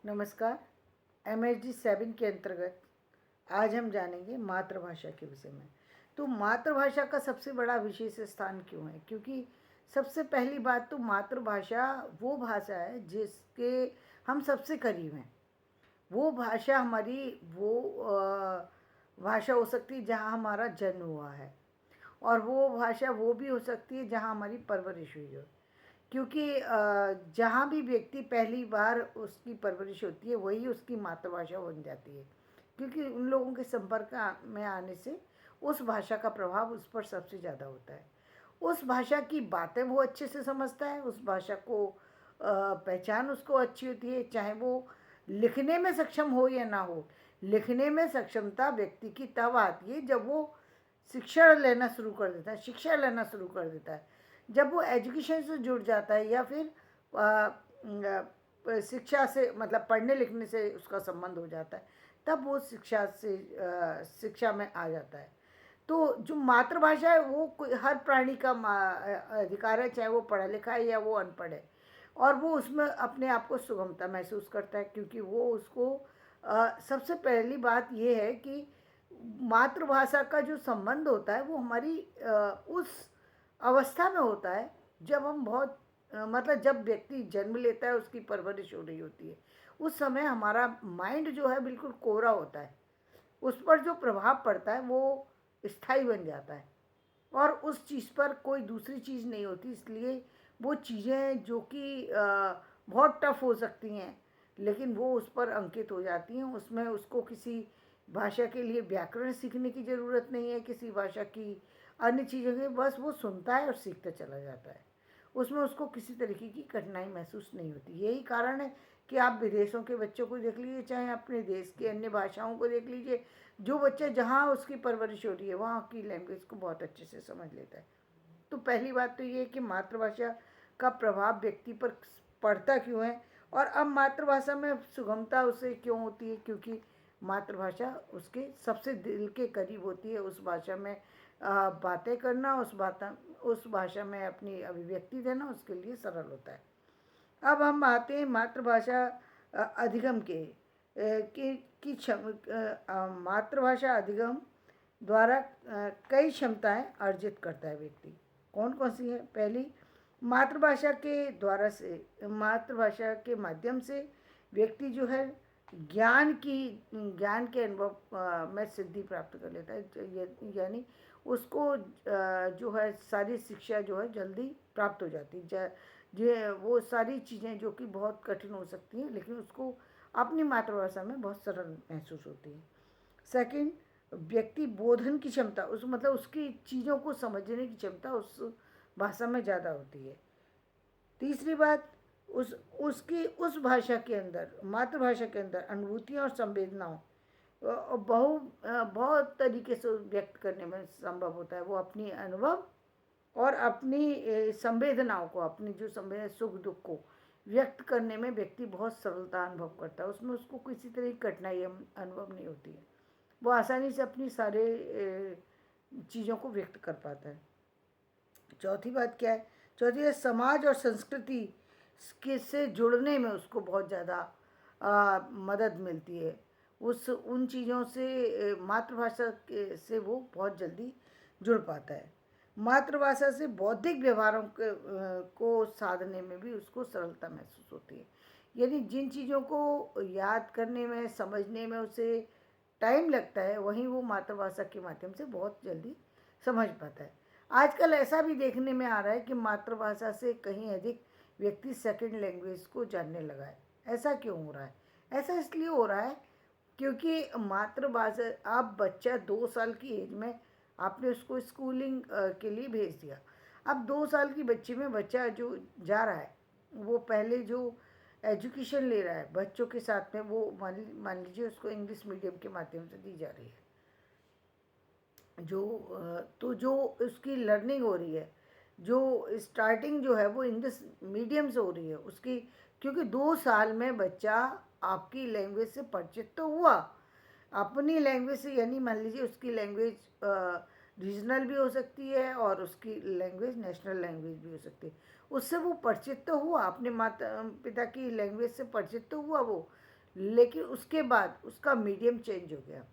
नमस्कार। MHD 7 के अंतर्गत आज हम जानेंगे मातृभाषा के विषय में। तो मातृभाषा का सबसे बड़ा विशेष स्थान क्यों है? क्योंकि सबसे पहली बात तो मातृभाषा वो भाषा है जिसके हम सबसे करीब हैं। वो भाषा हमारी वो भाषा हो सकती है जहाँ हमारा जन्म हुआ है, और वो भाषा वो भी हो सकती है जहाँ हमारी परवरिश हुई हो। क्योंकि जहाँ भी व्यक्ति पहली बार उसकी परवरिश होती है वही उसकी मातृभाषा बन जाती है, क्योंकि उन लोगों के संपर्क में आने से उस भाषा का प्रभाव उस पर सबसे ज़्यादा होता है। उस भाषा की बातें वो अच्छे से समझता है, उस भाषा को पहचान उसको अच्छी होती है, चाहे वो लिखने में सक्षम हो या ना हो। लिखने में सक्षमता व्यक्ति की तब आती है जब वो शिक्षण लेना शुरू कर देता है, शिक्षा लेना शुरू कर देता है। जब वो एजुकेशन से जुड़ जाता है या फिर शिक्षा से मतलब पढ़ने लिखने से उसका संबंध हो जाता है, तब वो शिक्षा में आ जाता है। तो जो मातृभाषा है वो हर प्राणी का अधिकार है, चाहे वो पढ़ा लिखा है या वो अनपढ़ है, और वो उसमें अपने आप को सुगमता महसूस करता है, क्योंकि वो उसको सबसे पहली बात ये है कि मातृभाषा का जो संबंध होता है वो हमारी उस अवस्था में होता है जब हम बहुत मतलब जब व्यक्ति जन्म लेता है, उसकी परवरिश हो रही होती है, उस समय हमारा माइंड जो है बिल्कुल कोरा होता है। उस पर जो प्रभाव पड़ता है वो स्थायी बन जाता है, और उस चीज़ पर कोई दूसरी चीज़ नहीं होती। इसलिए वो चीज़ें जो कि बहुत टफ हो सकती हैं, लेकिन वो उस पर अंकित हो जाती हैं। उसमें उसको किसी भाषा के लिए व्याकरण सीखने की ज़रूरत नहीं है, किसी भाषा की अन्य चीज़ों की, बस वो सुनता है और सीखता चला जाता है। उसमें उसको किसी तरीके की कठिनाई महसूस नहीं होती। यही कारण है कि आप विदेशों के बच्चों को देख लीजिए, चाहे अपने देश की अन्य भाषाओं को देख लीजिए, जो बच्चा जहाँ उसकी परवरिश हो रही है वहाँ की लैंग्वेज को बहुत अच्छे से समझ लेता है। तो पहली बात तो ये है कि मातृभाषा का प्रभाव व्यक्ति पर पड़ता क्यों है, और अब मातृभाषा में सुगमता उसे क्यों होती है, क्योंकि मातृभाषा उसके सबसे दिल के करीब होती है। उस भाषा में बातें करना, उस भाषा में अपनी अभिव्यक्ति देना उसके लिए सरल होता है। अब हम आते हैं मातृभाषा अधिगम के की मातृभाषा अधिगम द्वारा कई क्षमताएं अर्जित करता है व्यक्ति। कौन कौन सी है? पहली, मातृभाषा के माध्यम से व्यक्ति जो है ज्ञान के अनुभव में सिद्धि प्राप्त कर लेता है। यानी उसको जो है सारी शिक्षा जो है जल्दी प्राप्त हो जाती है। वो सारी चीज़ें जो कि बहुत कठिन हो सकती हैं, लेकिन उसको अपनी मातृभाषा में बहुत सरल महसूस होती है। सेकंड, व्यक्ति बोधन की क्षमता, उस मतलब उसकी चीज़ों को समझने की क्षमता उस भाषा में ज़्यादा होती है। तीसरी बात, उस भाषा के अंदर, मातृभाषा के अंदर अनुभूतियों और संवेदनाओं बहुत तरीके से व्यक्त करने में संभव होता है। वो अपनी अनुभव और अपनी संवेदनाओं को, अपनी जो संवेदना सुख दुख को व्यक्त करने में व्यक्ति बहुत सरलता अनुभव करता है। उसमें उसको किसी तरह की कठिनाई अनुभव नहीं होती है। वो आसानी से अपनी सारे चीज़ों को व्यक्त कर पाता है। चौथी बात क्या है? चौथी है समाज और संस्कृति के से जुड़ने में उसको बहुत ज़्यादा मदद मिलती है। उन चीज़ों से मातृभाषा से वो बहुत जल्दी जुड़ पाता है। मातृभाषा से बौद्धिक व्यवहारों को साधने में भी उसको सरलता महसूस होती है। यानी जिन चीज़ों को याद करने में, समझने में उसे टाइम लगता है, वहीं वो मातृभाषा के माध्यम से बहुत जल्दी समझ पाता है। आजकल ऐसा भी देखने में आ रहा है कि मातृभाषा से कहीं अधिक व्यक्ति सेकंड लैंग्वेज को जानने लगा है। ऐसा क्यों हो रहा है? ऐसा इसलिए हो रहा है क्योंकि मातृभाषा, आप बच्चा 2 साल की एज में आपने उसको स्कूलिंग के लिए भेज दिया। अब 2 साल की बच्ची में बच्चा जो जा रहा है, वो पहले जो एजुकेशन ले रहा है बच्चों के साथ में, वो मान लीजिए उसको इंग्लिश मीडियम के माध्यम से दी जा रही है। तो जो उसकी लर्निंग हो रही है, जो स्टार्टिंग जो है वो इंग्लिश मीडियम से हो रही है उसकी, क्योंकि 2 साल में बच्चा आपकी लैंग्वेज से परिचित तो हुआ, अपनी लैंग्वेज से। यानी मान लीजिए उसकी लैंग्वेज रीजनल भी हो सकती है और उसकी लैंग्वेज नेशनल लैंग्वेज भी हो सकती है। उससे वो परिचित तो हुआ, अपने माता पिता की लैंग्वेज से परिचित तो हुआ वो, लेकिन उसके बाद उसका मीडियम चेंज हो गया।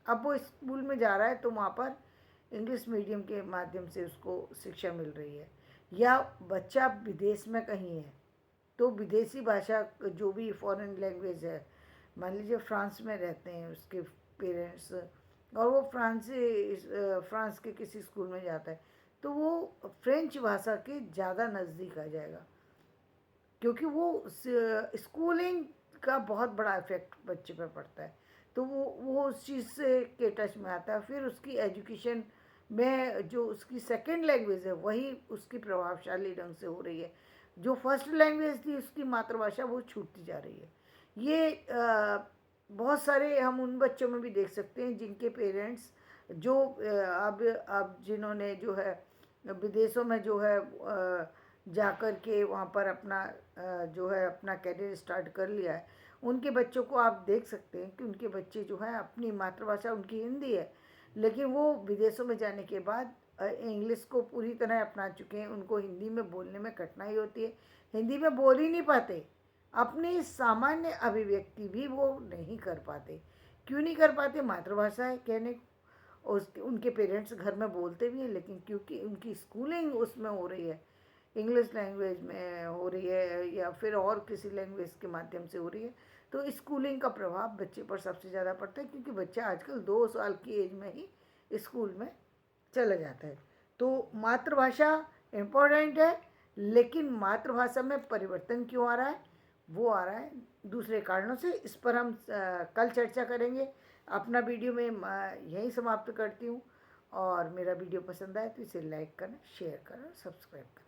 अब वो स्कूल में जा रहा है तो वहाँ पर इंग्लिश मीडियम के माध्यम से उसको शिक्षा मिल रही है। या बच्चा विदेश में कहीं है तो विदेशी भाषा जो भी फॉरेन लैंग्वेज है, मान लीजिए फ्रांस में रहते हैं उसके पेरेंट्स, और वो फ्रांस के किसी स्कूल में जाता है तो वो फ्रेंच भाषा के ज़्यादा नज़दीक आ जाएगा, क्योंकि वो स्कूलिंग का बहुत बड़ा इफेक्ट बच्चे पर पड़ता है। तो वो उस चीज़ से के टच में आता है। फिर उसकी एजुकेशन में जो उसकी सेकंड लैंग्वेज है वही उसकी प्रभावशाली ढंग से हो रही है। जो फर्स्ट लैंग्वेज थी उसकी मातृभाषा वो छूटती जा रही है। ये बहुत सारे हम उन बच्चों में भी देख सकते हैं जिनके पेरेंट्स जो अब जिन्होंने जो है विदेशों में जो है जा कर के वहाँ पर अपना जो है अपना करियर स्टार्ट कर लिया है, उनके बच्चों को आप देख सकते हैं कि उनके बच्चे जो हैं अपनी मातृभाषा उनकी हिंदी है, लेकिन वो विदेशों में जाने के बाद इंग्लिश को पूरी तरह अपना चुके हैं। उनको हिंदी में बोलने में कठिनाई होती है, हिंदी में बोल ही नहीं पाते, अपनी सामान्य अभिव्यक्ति भी वो नहीं कर पाते। क्यों नहीं कर पाते? मातृभाषा है कहने को, उनके पेरेंट्स घर में बोलते भी हैं, लेकिन क्योंकि उनकी स्कूलिंग उसमें हो रही है, इंग्लिश लैंग्वेज में हो रही है या फिर और किसी लैंग्वेज के माध्यम से हो रही है, तो स्कूलिंग का प्रभाव बच्चे पर सबसे ज़्यादा पड़ता है, क्योंकि बच्चा आजकल 2 साल की एज में ही स्कूल में चला जाता है। तो मातृभाषा इम्पोर्टेंट है, लेकिन मातृभाषा में परिवर्तन क्यों आ रहा है? वो आ रहा है दूसरे कारणों से। इस पर हम कल चर्चा करेंगे। अपना वीडियो में यहीं समाप्त करती हूँ, और मेरा वीडियो पसंद आए तो इसे लाइक करना, शेयर करना, सब्सक्राइब करना।